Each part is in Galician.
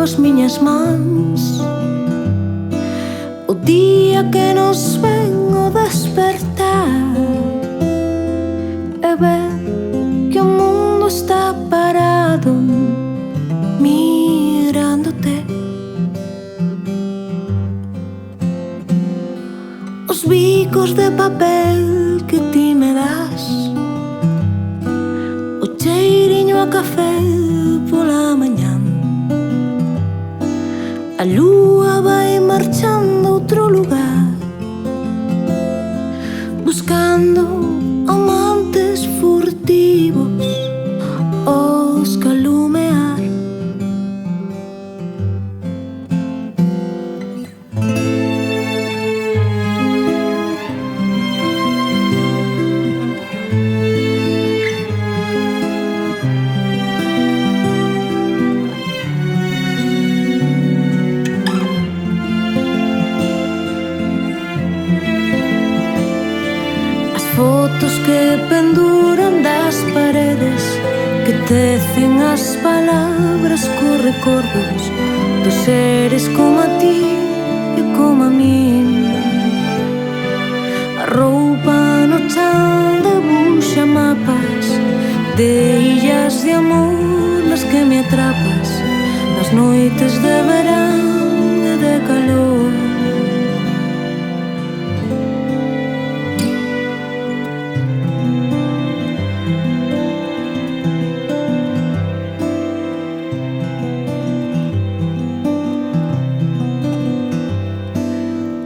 tocando as miñas mans. O día que nos ven o despertar e ver que o mundo está parado mirándote. Os bicos de papel que ti me das, o cheiriño a café pola mañán. A lúa vai marchando a outro lugar, buscando amantes furtivos os calumear. Fotos que penduran das paredes, que tecen as palabras co recordos dos seres como a ti e como a min. A roupa no chan debuxa mapas de illas de amor nas que me atrapas nas noites de verán e de calor.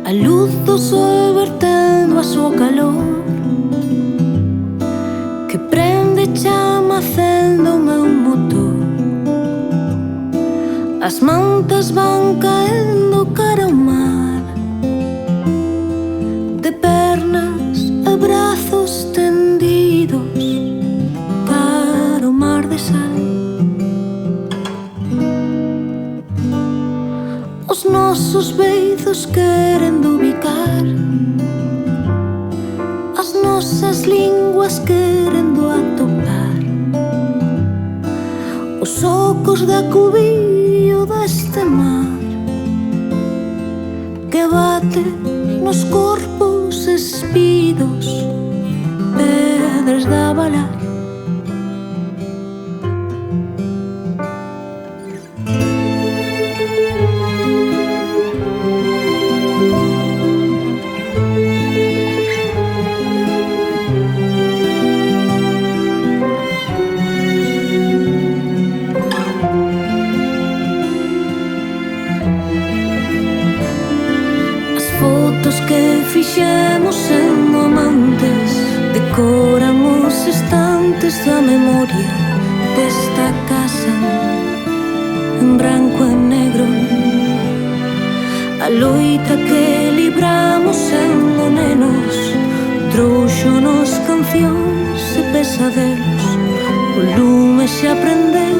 A luz do sol vertendo a súa calor, que prende chama acendo o meu motor. As mantas van caendo cara ao mar, de pernas e brazos tendidos para o mar de sal. Os nosos beizos querendo ubicar, as nosas linguas querendo atopar, os ocos de acubillo deste mar que bate nos corpos espidos, pedras de abalar. Fotos que fixemos sendo amantes decoran os estantes da memoria desta casa en branco e negro. A loita que libramos sendo nenos trouxonos cancións e pesadelos. O lume xa prendeu